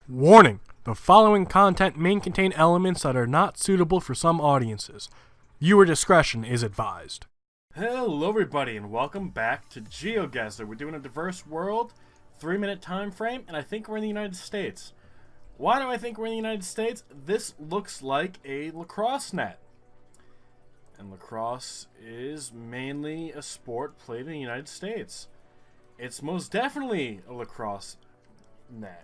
Warning: the following content may contain elements that are not suitable for some audiences. Viewer discretion is advised. Hello everybody and welcome back to Geoguessr. We're doing a diverse world, 3-minute time frame, and I think we're in the United States. Why do I think we're in the United States? This looks like a lacrosse net. And lacrosse is mainly a sport played in the United States. It's most definitely a lacrosse net.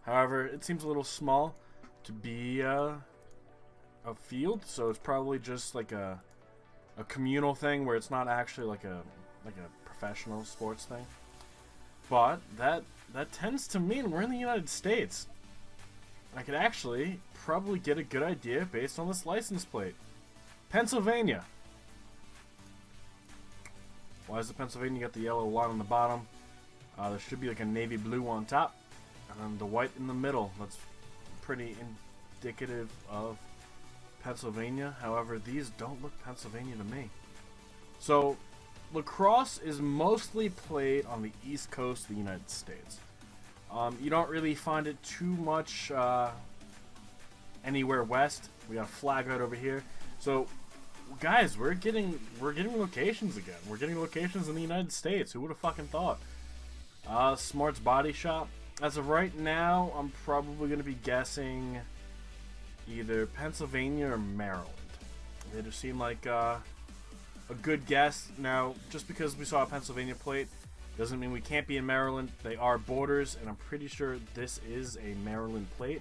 However, it seems a little small to be a field, so it's probably just like a communal thing where it's not actually like a professional sports thing. But that tends to mean we're in the United States. I could actually probably get a good idea based on this license plate. Pennsylvania. Why is the Pennsylvania got the yellow line on the bottom? There should be like a navy blue on top. And the white in the middle. That's pretty indicative of Pennsylvania. However, these don't look Pennsylvania to me. So, lacrosse is mostly played on the East Coast of the United States. You don't really find it too much anywhere west. We got a flag right over here. So, guys, we're getting locations again. We're getting locations in the United States. Who would have fucking thought? Smart's Body Shop. As of right now, I'm probably going to be guessing either Pennsylvania or Maryland. They just seem like a good guess. Now, just because we saw a Pennsylvania plate doesn't mean we can't be in Maryland. They are borders, and I'm pretty sure this is a Maryland plate.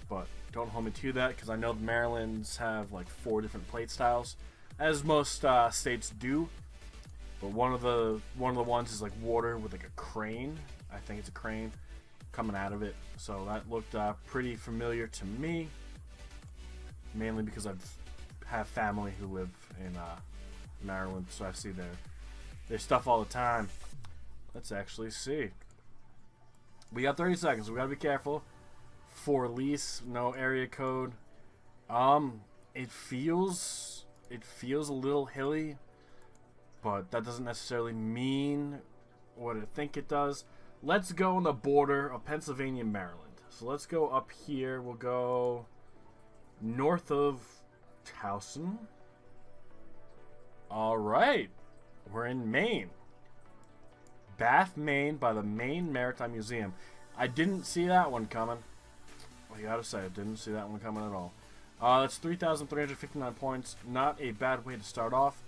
But don't hold me to that, because I know the Marylands have like 4 different plate styles, as most states do. But one of the ones is like water with like a crane. I think it's a crane coming out of it, so that looked pretty familiar to me, mainly because I have family who live in Maryland, so I see their stuff all the time. Let's actually see. We got 30 seconds, so we gotta be careful. For lease, no area code. It feels a little hilly, but that doesn't necessarily mean what I think it does. Let's go on the border of Pennsylvania and Maryland. So let's go up here. We'll go north of Towson. Alright. We're in Maine. Bath, Maine, by the Maine Maritime Museum. I didn't see that one coming. I gotta say, I didn't see that one coming at all. That's 3,359 points. Not a bad way to start off,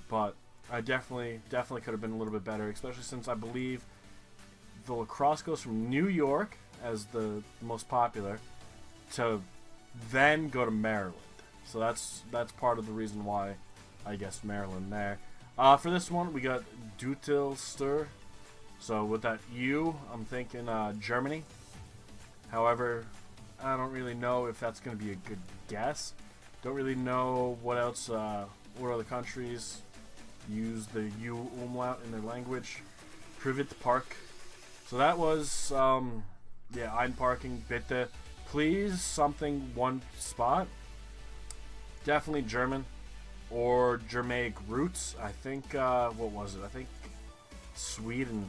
but I definitely could have been a little bit better, especially since I believe the lacrosse goes from New York as the most popular to then go to Maryland. So that's part of the reason why I guessed Maryland there. For this one, we got Geoguessr. So with that U, I'm thinking Germany. However, I don't really know if that's going to be a good guess. Don't really know what else, what other countries use the U umlaut in their language. Privat Park. So that was, yeah, Einparking, bitte. Please, something, one spot. Definitely German. Or Germanic roots. I think, what was it? I think Sweden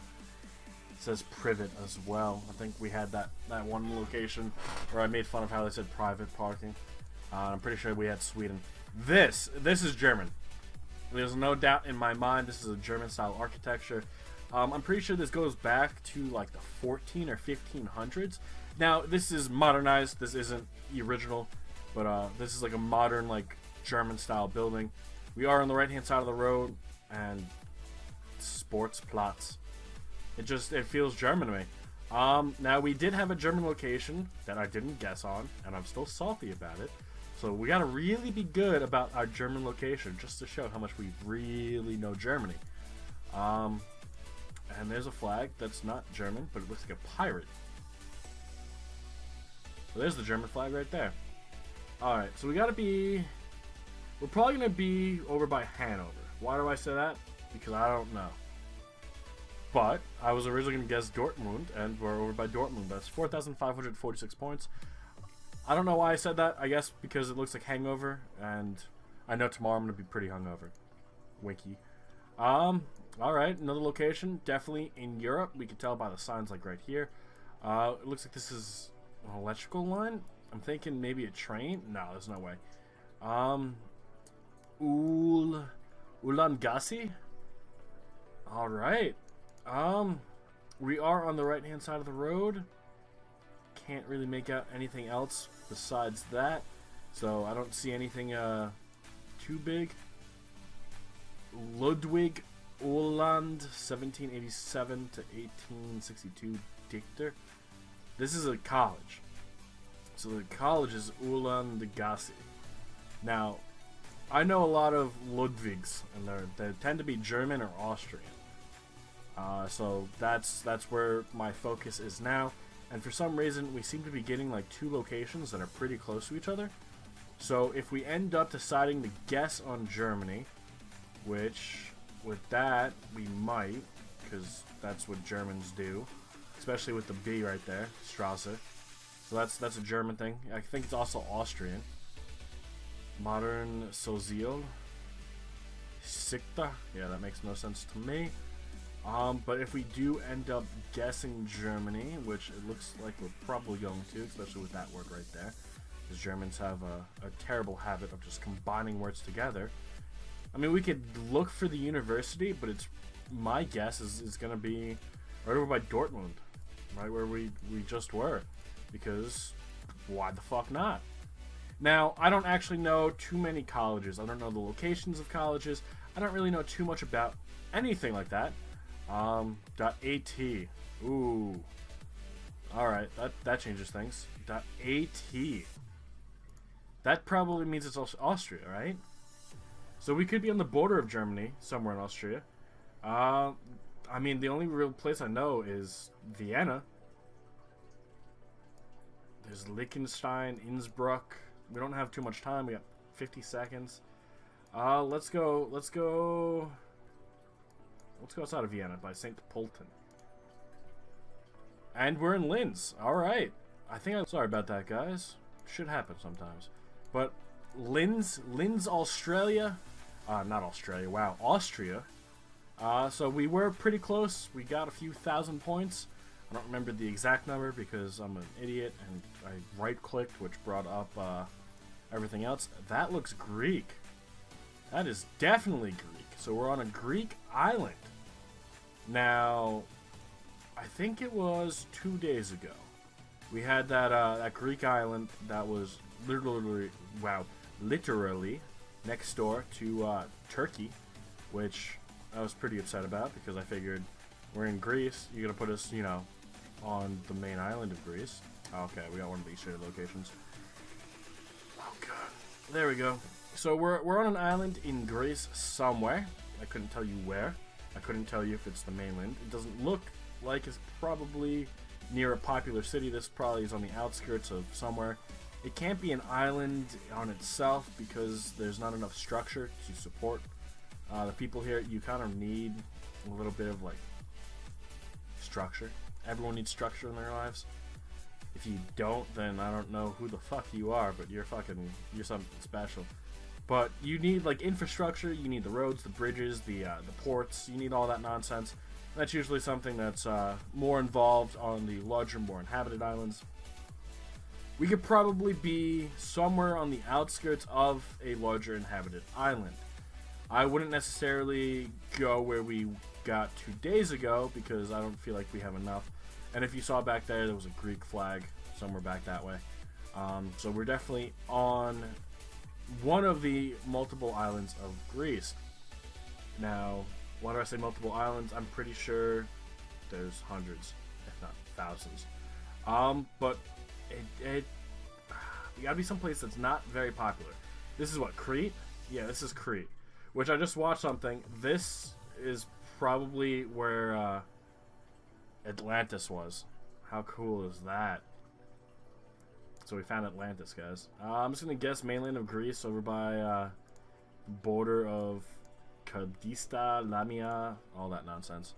says privet as well. I think we had that one location where I made fun of how they said private parking. I'm pretty sure we had Sweden. This is German. There's no doubt in my mind this is a German-style architecture. I'm pretty sure this goes back to like the 14 or 1500s. Now, this is modernized. This isn't the original, but this is like a modern, like German-style building. We are on the right-hand side of the road, and sports plots. It feels German to me. Now, we did have a German location that I didn't guess on, and I'm still salty about it. So we gotta really be good about our German location, just to show how much we really know Germany. And there's a flag that's not German, but it looks like a pirate. So there's the German flag right there. Alright, so we're probably gonna be over by Hanover. Why do I say that? Because I don't know. But I was originally gonna guess Dortmund, and we're over by Dortmund. That's 4,546 points. I don't know why I said that. I guess because it looks like hangover, and I know tomorrow I'm gonna be pretty hungover. Winky. Alright, another location, definitely in Europe. We can tell by the signs like right here. It looks like this is An electrical line? I'm thinking maybe a train? No, there's no way. Ulangasi? Alright. We are on the right-hand side of the road. Can't really make out anything else besides that. So I don't see anything too big. Ludwig Uhland, 1787 to 1862 Dichter. This is a college. So the college is Ulandagassi. Now, I know a lot of Ludwigs, and they tend to be German or Austrian. So that's where my focus is now. And for some reason, we seem to be getting like two locations that are pretty close to each other. So if we end up deciding to guess on Germany, which with that we might, because that's what Germans do, especially with the B right there, Strasse. So that's a German thing. I think it's also Austrian. Modern Sozial. Sikta. Yeah, that makes no sense to me. But if we do end up guessing Germany, which it looks like we're probably going to, especially with that word right there, because Germans have a terrible habit of just combining words together. I mean, we could look for the university, but it's my guess is going to be right over by Dortmund, right where we just were, because why the fuck not? Now, I don't actually know too many colleges. I don't know the locations of colleges. I don't really know too much about anything like that. .at. Ooh. Alright, that changes things. .at. That probably means it's Austria, right? So we could be on the border of Germany, somewhere in Austria. I mean, the only real place I know is Vienna. There's Liechtenstein, Innsbruck. We don't have too much time. We got 50 seconds. Let's go outside of Vienna by St. Pölten. And we're in Linz. Alright. Sorry about that, guys. Should happen sometimes. But Linz, Australia. Not Australia. Wow, Austria. So we were pretty close. We got a few thousand points. I don't remember the exact number because I'm an idiot and I right-clicked, which brought up everything else. That looks Greek. That is definitely Greek. So we're on a Greek island. Now, I think it was 2 days ago. We had that Greek island that was literally next door to Turkey, which I was pretty upset about because I figured we're in Greece. You're gonna put us, you know, on the main island of Greece. Okay, we got one of these shaded locations. Oh god, there we go. So we're on an island in Greece somewhere. I couldn't tell you where. I couldn't tell you if it's the mainland. It doesn't look like it's probably near a popular city. This probably is on the outskirts of somewhere. It can't be an island on itself because there's not enough structure to support the people here. You kind of need a little bit of like structure. Everyone needs structure in their lives. If you don't, then I don't know who the fuck you are, but you're something special. But you need like infrastructure. You need the roads, the bridges, the ports. You need all that nonsense. That's usually something that's more involved on the larger, more inhabited islands. We could probably be somewhere on the outskirts of a larger inhabited island. I wouldn't necessarily go where we got 2 days ago because I don't feel like we have enough. And if you saw back there was a Greek flag somewhere back that way. So we're definitely on one of the multiple islands of Greece. Now, why do I say multiple islands? I'm pretty sure there's hundreds, if not thousands. But it gotta be someplace that's not very popular. This is what, Crete? Yeah, this is Crete. Which I just watched something. This is probably where Atlantis was. How cool is that? So we found Atlantis, guys. I'm just gonna guess mainland of Greece over by border of Kadista, Lamia, all that nonsense.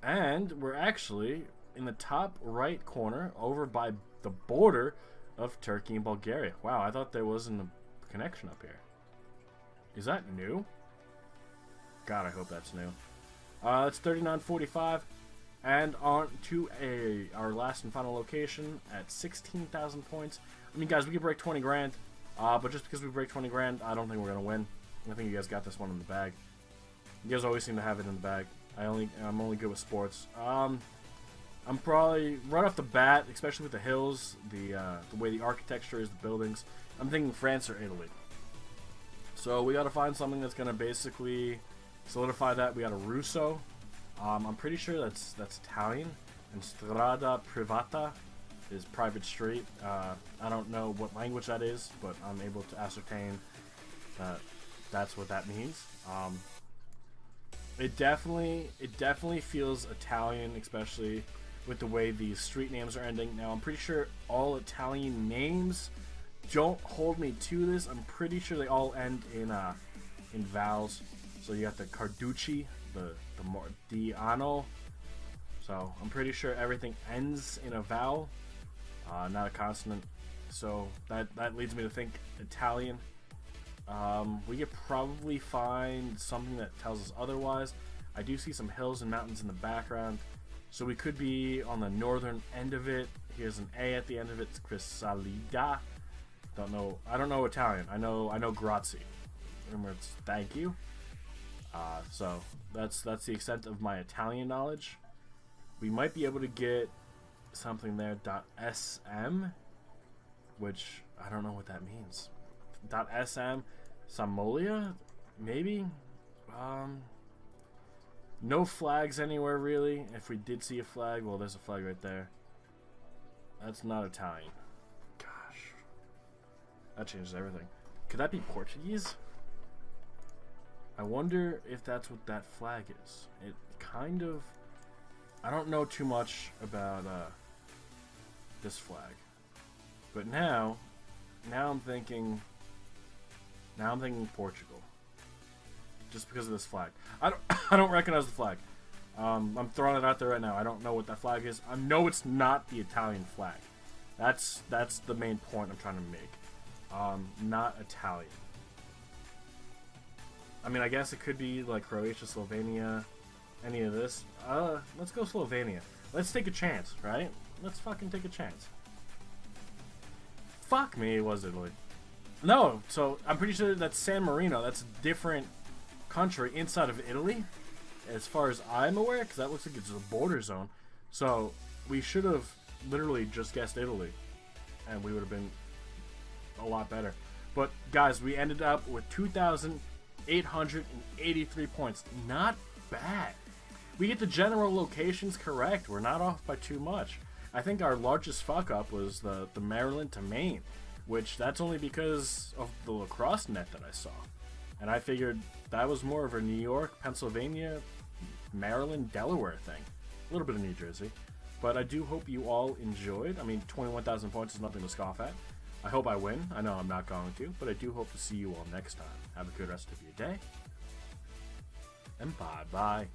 And we're actually in the top right corner over by the border of Turkey and Bulgaria. Wow, I thought there wasn't a connection up here. Is that new? God, I hope that's new. It's 39:45. And on to our last and final location at 16,000 points. I mean, guys, we could break 20 grand, but just because we break 20 grand, I don't think we're gonna win. I think you guys got this one in the bag. You guys always seem to have it in the bag. I'm only good with sports. I'm probably right off the bat, especially with the hills, the way the architecture is, the buildings. I'm thinking France or Italy. So we got to find something that's gonna basically solidify that. We got a Russo. I'm pretty sure that's Italian. And Strada Privata is private street. I don't know what language that is, but I'm able to ascertain that that's what that means. It definitely feels Italian, especially with the way these street names are ending. Now, I'm pretty sure all Italian names, don't hold me to this, I'm pretty sure they all end in vowels. So you got the Carducci, the Diano. So I'm pretty sure everything ends in a vowel, not a consonant. So that leads me to think Italian. We could probably find something that tells us otherwise. I do see some hills and mountains in the background, so we could be on the northern end of it. Here's an A at the end of it. It's Crisalida. I don't know Italian. I know grazie. Remember, it's thank you. So that's the extent of my Italian knowledge. We might be able to get something there. .sm, which I don't know what that means. .sm, Somalia, maybe. No flags anywhere really. If we did see a flag, well, there's a flag right there. That's not Italian. Gosh, that changes everything. Could that be Portuguese? I wonder if that's what that flag is. It kind of... I don't know too much about this flag, but now I'm thinking Portugal, just because of this flag. I don't recognize the flag. I'm throwing it out there right now. I don't know what that flag is. I know it's not the Italian flag. That's the main point I'm trying to make. Not Italian. I mean, I guess it could be like Croatia, Slovenia, any of this. Let's go Slovenia. Let's take a chance, right? Let's fucking take a chance. Fuck me, it was Italy. No, so I'm pretty sure that's San Marino. That's a different country inside of Italy, as far as I'm aware, because that looks like it's a border zone. So we should have literally just guessed Italy, and we would have been a lot better. But guys, we ended up with 2,883 points. Not bad. We get the general locations correct. We're not off by too much. I think our largest fuck up was the Maryland to Maine, which that's only because of the lacrosse net that I saw. And I figured that was more of a New York, Pennsylvania, Maryland, Delaware thing. A little bit of New Jersey. But I do hope you all enjoyed. I mean, 21,000 points is nothing to scoff at. I hope I win. I know I'm not going to, but I do hope to see you all next time. Have a good rest of your day. And bye-bye.